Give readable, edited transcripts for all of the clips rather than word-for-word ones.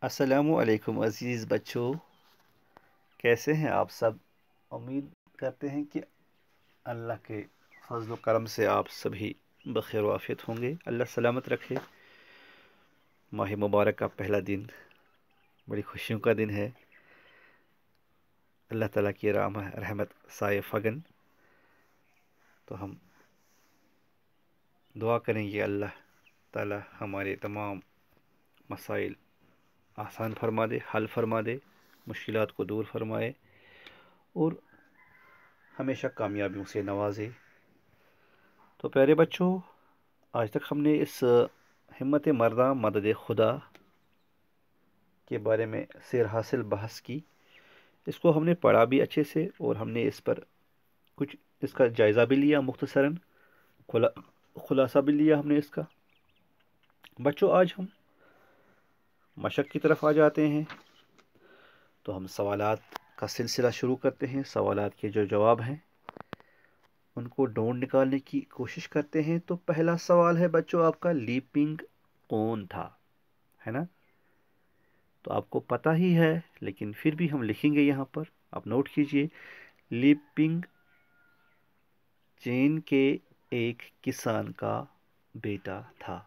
السلام علیکم عزیز بچوں، کیسے ہیں آپ سب؟ امید کرتے ہیں کہ اللہ کے فضل و کرم سے آپ سبھی بخیر و عافیت ہوں گے۔ اللہ سلامت رکھے۔ ماہ مبارک کا پہلا دن بڑی خوشیوں کا دن ہے۔ اللہ تعالیٰ کی رحمت سائے فگن، تو ہم دعا کریں گے اللہ تعالیٰ ہمارے تمام مسائل آسان فرما دے، حل فرما دے، مشکلات کو دور فرمائے اور ہمیشہ کامیابیوں سے نوازے۔ تو پیارے بچوں، آج تک ہم نے اس ہمت مرداں مدد خدا کے بارے میں سیر حاصل بحث کی۔ اس کو ہم نے پڑھا بھی اچھے سے اور ہم نے اس پر کچھ اس کا جائزہ بھی لیا، مختصراً خلاصہ بھی لیا ہم نے اس کا۔ بچوں، آج ہم مشق کی طرف آ جاتے ہیں، تو ہم سوالات کا سلسلہ شروع کرتے ہیں۔ سوالات کے جو جواب ہیں ان کو ڈھونڈ نکالنے کی کوشش کرتے ہیں۔ تو پہلا سوال ہے بچوں آپ کا، لیپنگ کون تھا؟ ہے نا؟ تو آپ کو پتہ ہی ہے، لیکن پھر بھی ہم لکھیں گے یہاں پر، آپ نوٹ کیجئے۔ لیپنگ چین کے ایک کسان کا بیٹا تھا۔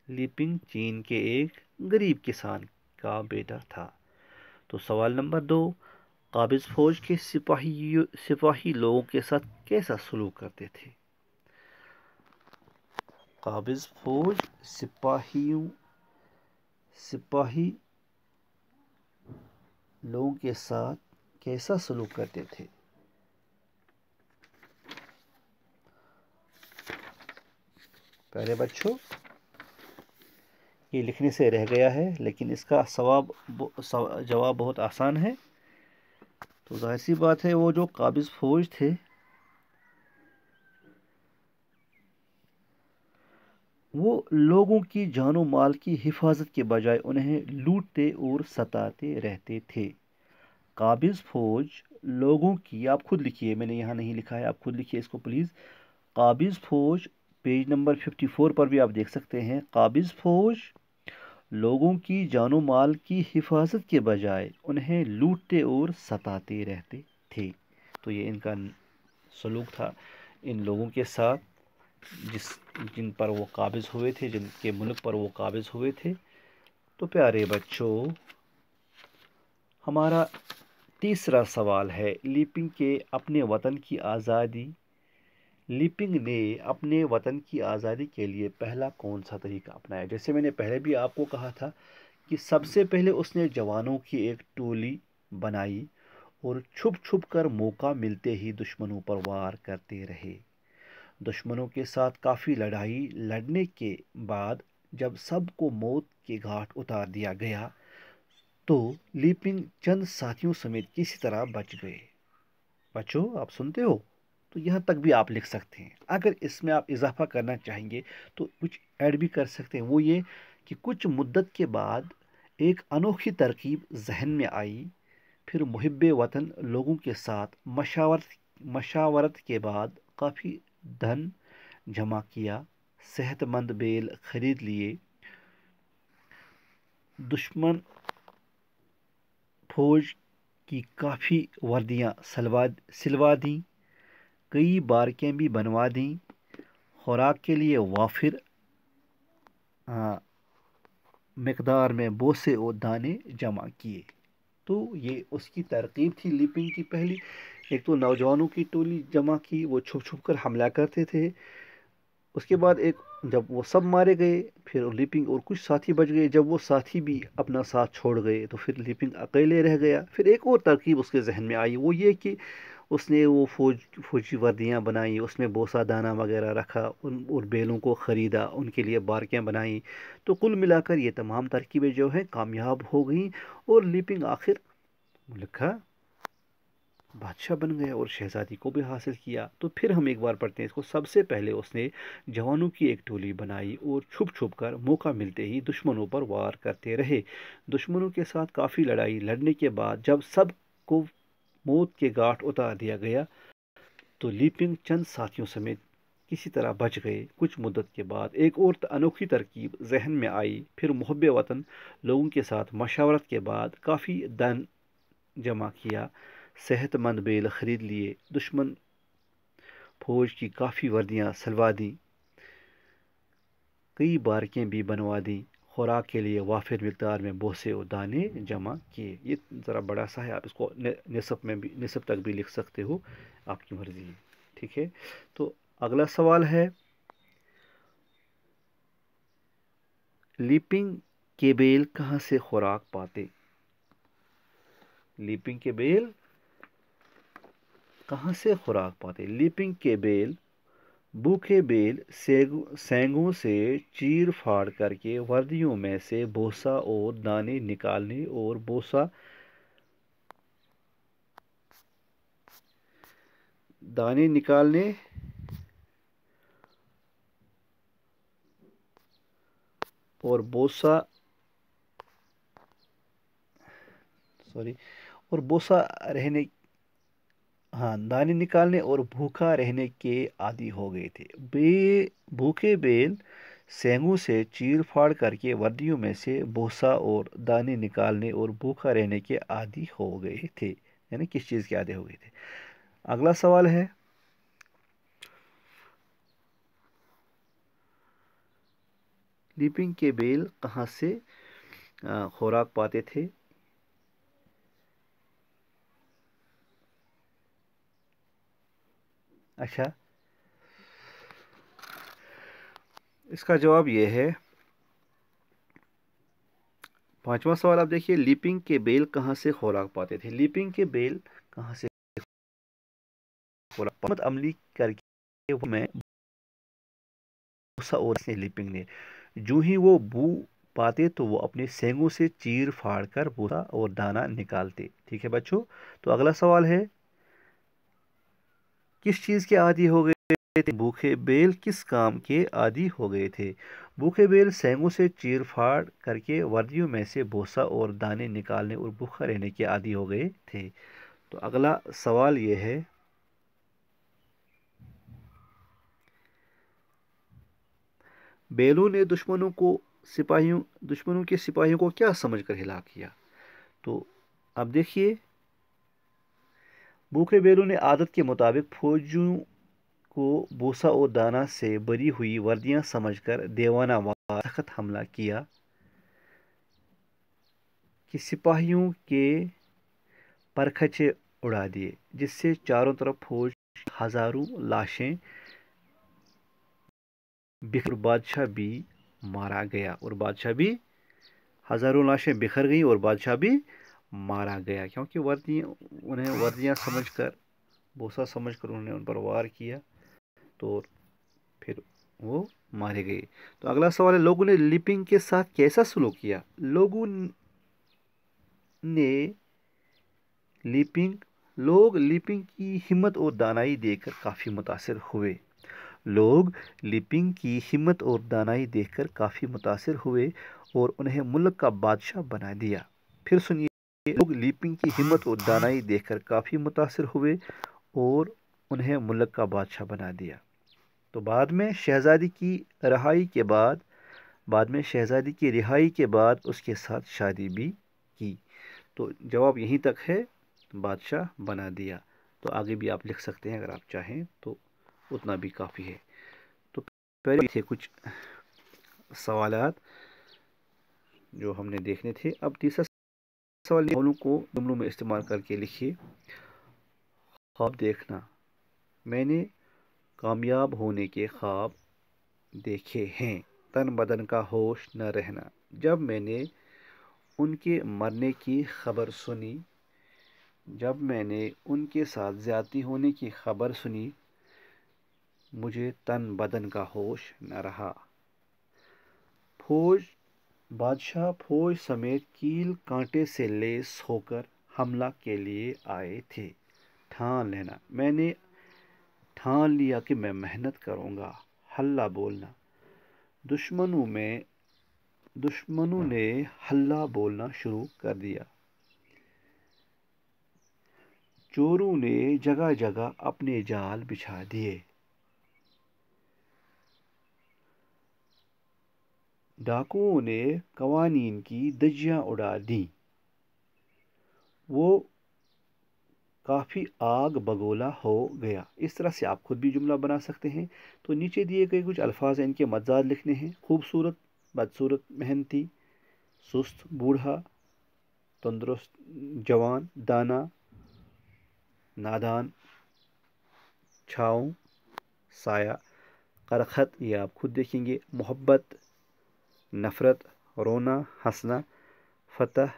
لیپنگ چین کے ایک غریب کسان کا بیٹا تھا۔ تو سوال نمبر 2، قابض فوج کے سپاہی لوگوں کے ساتھ کیسا سلوک کرتے تھے؟ قابض فوج سپاہی لوگوں کے ساتھ کیسا سلوک کرتے تھے؟ پیارے بچوں، یہ لکھنے سے رہ گیا ہے، لیکن اس کا جواب بہت آسان ہے۔ تو ظاہر سی بات ہے، وہ جو قابض فوج تھے وہ لوگوں کی جان و مال کی حفاظت کے بجائے انہیں لوٹتے اور ستاتے رہتے تھے۔ قابض فوج لوگوں کی، آپ خود لکھیے، میں نے یہاں نہیں لکھا ہے، آپ خود لکھیے اس کو پلیز۔ قابض فوج، پیج نمبر 54 پر بھی آپ دیکھ سکتے ہیں۔ قابض فوج لوگوں کی جان و مال کی حفاظت کے بجائے انہیں لوٹتے اور ستاتے رہتے تھے۔ تو یہ ان کا سلوک تھا ان لوگوں کے ساتھ جن پر وہ قابض ہوئے تھے، جن کے ملک پر وہ قابض ہوئے تھے۔ تو پیارے بچوں، ہمارا تیسرا سوال ہے، لیپنگ نے اپنے وطن کی آزادی کے لیے پہلا کون سا طریقہ اپنایا؟ جیسے میں نے پہلے بھی آپ کو کہا تھا کہ سب سے پہلے اس نے جوانوں کی ایک ٹولی بنائی اور چھپ چھپ کر موقع ملتے ہی دشمنوں پر وار کرتے رہے۔ دشمنوں کے ساتھ کافی لڑائی لڑنے کے بعد جب سب کو موت کے گھاٹ اتار دیا گیا تو لیپنگ چند ساتھیوں سمیت کسی طرح بچ گئے۔ بچوں، آپ سنتے ہو؟ تو یہاں تک بھی آپ لکھ سکتے ہیں۔ اگر اس میں آپ اضافہ کرنا چاہیں گے تو کچھ ایڈ بھی کر سکتے ہیں۔ وہ یہ کہ کچھ مدت کے بعد ایک انوکھی ترکیب ذہن میں آئی، پھر محب وطن لوگوں کے ساتھ مشاورت کے بعد کافی دھن جمع کیا، صحت مند بیل خرید لیے، دشمن فوج کی کافی وردیاں سلوا دیں، کئی بارکیں بھی بنوا دیں، خوراک کے لیے وافر مقدار میں بوسے اور دانے جمع کیے۔ تو یہ اس کی ترکیب تھی لیپنگ کی پہلی۔ ایک تو نوجوانوں کی ٹولی جمع کی، وہ چھپ چھپ کر حملہ کرتے تھے۔ اس کے بعد جب وہ سب مارے گئے، پھر لیپنگ اور کچھ ساتھی بچ گئے۔ جب وہ ساتھی بھی اپنا ساتھ چھوڑ گئے تو پھر لیپنگ اکیلے رہ گیا۔ پھر ایک اور ترکیب اس کے ذہن میں آئی، وہ یہ کہ اس نے وہ فوجی وردیاں بنائیں، اس میں بوسا دانہ وغیرہ رکھا، اور بیلوں کو خریدا، ان کے لیے بارکیں بنائیں۔ تو کل ملا کر یہ تمام ترکیبیں جو ہیں کامیاب ہو گئیں اور لیپنگ آخر ملک کا بادشاہ بن گیا اور شہزادی کو بھی حاصل کیا۔ تو پھر ہم ایک بار پڑھتے ہیں اس کو۔ سب سے پہلے اس نے جوانوں کی ایک ٹولی بنائی اور چھپ چھپ کر موقع ملتے ہی دشمنوں پر وار کرتے رہے۔ دشمنوں کے ساتھ کافی لڑائی لڑنے کے بعد جب سب کو موت کے گھاٹ اتار دیا گیا تو لیپنگ چند ساتھیوں سمیت کسی طرح بچ گئے۔ کچھ مدت کے بعد ایک اور انوکھی ترکیب ذہن میں آئی۔ پھر محب وطن لوگوں کے ساتھ مشاورت کے بعد کافی دن جمع کیا، صحت مند بیل خرید لیے، دشمن فوج کی کافی وردیاں سلوا دیں، کئی بارکیں بھی بنوا دیں، خوراک کے لیے وافر مقدار میں بوسے اور دانے جمع کیے۔ یہ ذرا بڑا سا ہے، آپ اس کو نصف تک بھی لکھ سکتے ہو، آپ کی مرضی ہے، ٹھیک ہے۔ تو اگلا سوال ہے، لیپنگ کے بیل کہاں سے خوراک پاتے؟ لیپنگ کے بیل کہاں سے خوراک پاتے؟ لیپنگ کے بیل بھوکے بیل سینگوں سے چیر پھاڑ کر کے وردیوں میں سے بوسا اور دانے نکالنے اور دانے نکالنے اور بھوکا رہنے کے عادی ہو گئے تھے۔ بھوکے بیل سینگوں سے چیر پھاڑ کر کے وردیوں میں سے بوسا اور دانے نکالنے اور بھوکا رہنے کے عادی ہو گئے تھے، یعنی کس چیز کے عادی ہو گئے تھے؟ اگلا سوال ہے، لیپنگ کے بیل کہاں سے خوراک پاتے تھے؟ اچھا، اس کا جواب یہ ہے، پانچواں سوال آپ دیکھیے، لیپنگ کے بیل کہاں سے خوراک پاتے تھے؟ لیپنگ کے بیل کہاں سے خوراک عملی کر کے میں بوسا اور لیپنگ نے جو ہی وہ بو پاتے تو وہ اپنے سینگوں سے چیر پھاڑ کر بوسا اور دانا نکالتے۔ ٹھیک ہے بچوں، تو اگلا سوال ہے، کس چیز کے عادی ہو گئے تھے؟ بھوکے بیل کس کام کے عادی ہو گئے تھے؟ بھوکے بیل سینگوں سے چیر پھاڑ کر کے وردیوں میں سے بوسا اور دانے نکالنے اور بھوکا رہنے کے عادی ہو گئے تھے۔ تو اگلا سوال یہ ہے، بیلوں نے دشمنوں کے سپاہیوں کو کیا سمجھ کر ہلاک کیا؟ تو اب دیکھیے، بھوکے بیلوں نے عادت کے مطابق فوجیوں کو بوسا اور دانا سے بری ہوئی وردیاں سمجھ کر دیوانہ وار سخت حملہ کیا کہ سپاہیوں کے پرکھچے اڑا دیے، جس سے چاروں طرف فوج ہزاروں لاشیں بکھر بادشاہ بھی مارا گیا، اور بادشاہ بھی ہزاروں لاشیں بکھر گئیں اور بادشاہ بھی مارا گیا، کیونکہ انہیں وردیاں سمجھ کر، بوسا سمجھ کر انہوں نے ان پر وار کیا، تو پھر وہ مارے گئے۔ تو اگلا سوال ہے، لوگوں نے لیپنگ کے ساتھ کیسا سلوک کیا؟ لوگ لیپنگ کی ہمت اور دانائی دیکھ کر کافی متاثر ہوئے۔ اور انہیں ملک کا بادشاہ بنا دیا۔ پھر سنیے، لوگ لیپنگ کی ہمت اور دانائی دیکھ کر کافی متاثر ہوئے اور انہیں ملک کا بادشاہ بنا دیا۔ تو بعد میں شہزادی کی رہائی کے بعد اس کے ساتھ شادی بھی کی۔ تو جواب یہیں تک ہے، بادشاہ بنا دیا۔ تو آگے بھی آپ لکھ سکتے ہیں اگر آپ چاہیں تو، اتنا بھی کافی ہے۔ تو پہلے تھے کچھ سوالات جو ہم نے دیکھنے تھے۔ اب تیسرا سوال، قولوں کو جملوں میں استعمال کر کے لکھیے۔ خواب دیکھنا، میں نے کامیاب ہونے کے خواب دیکھے ہیں۔ تن بدن کا ہوش نہ رہنا، جب میں نے ان کے مرنے کی خبر سنی، جب میں نے ان کے ساتھ زیادتی ہونے کی خبر سنی، مجھے تن بدن کا ہوش نہ رہا۔ بادشاہ فوج سمیت کیل کانٹے سے لیس ہو کر حملہ کے لیے آئے تھے۔ ٹھان لینا، میں نے ٹھان لیا کہ میں محنت کروں گا۔ ہلہ بولنا، دشمنوں نے ہلہ بولنا شروع کر دیا۔ چوروں نے جگہ جگہ اپنے جال بچھا دیے۔ ڈاکوؤں نے قوانین کی دجیاں اڑا دیں، وہ کافی آگ بگولا ہو گیا۔ اس طرح سے آپ خود بھی جملہ بنا سکتے ہیں۔ تو نیچے دیے گئے کچھ الفاظ ہیں، ان کے متضاد لکھنے ہیں۔ خوبصورت، بدصورت، محنتی، سست بوڑھا، تندرست جوان، دانا نادان، چھاؤں سایہ، کرخت یہ آپ خود دیکھیں گے، محبت، نفرت، رونا، ہنسنا، فتح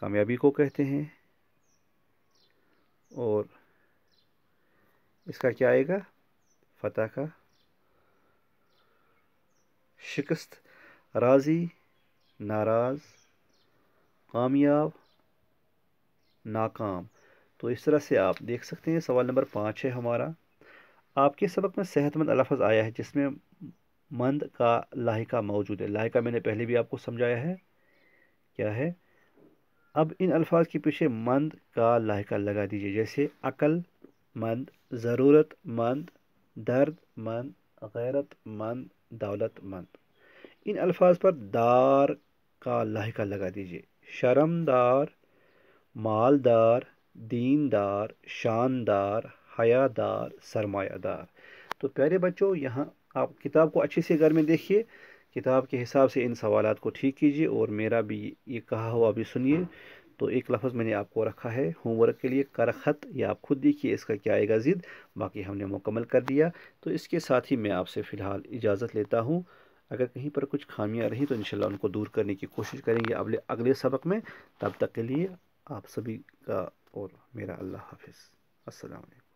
کامیابی کو کہتے ہیں، اور اس کا کیا آئے گا فتح کا، شکست، راضی، ناراض، کامیاب، ناکام۔ تو اس طرح سے آپ دیکھ سکتے ہیں۔ سوال نمبر 5 ہے ہمارا، آپ کے سبق میں صحت مند لفظ آیا ہے جس میں مند کا لاحقہ موجود ہے۔ لاحقہ میں نے پہلے بھی آپ کو سمجھایا ہے کیا ہے۔ اب ان الفاظ کے پیچھے مند کا لاحقہ لگا دیجیے، جیسے عقل مند، ضرورت مند، درد مند، غیرت مند، دولت مند۔ ان الفاظ پر دار کا لاحقہ لگا دیجیے، شرمدار، مالدار، دیندار، شاندار، حیادار، سرمایہ دار۔ تو پیارے بچوں، یہاں آپ کتاب کو اچھے سے گھر میں دیکھیے، کتاب کے حساب سے ان سوالات کو ٹھیک کیجیے، اور میرا بھی یہ کہا ہوا بھی سنیے۔ تو ایک لفظ میں نے آپ کو رکھا ہے ہوم ورک کے لیے، کرخت، یہ آپ خود دیکھیے اس کا کیا آئے گا ضد، باقی ہم نے مکمل کر دیا۔ تو اس کے ساتھ ہی میں آپ سے فی الحال اجازت لیتا ہوں۔ اگر کہیں پر کچھ خامیاں رہیں تو انشاءاللہ ان کو دور کرنے کی کوشش کریں گے اگلے سبق میں۔ تب تک کے لیے آپ سبھی کا اور میرا اللہ حافظ، السلام علیکم۔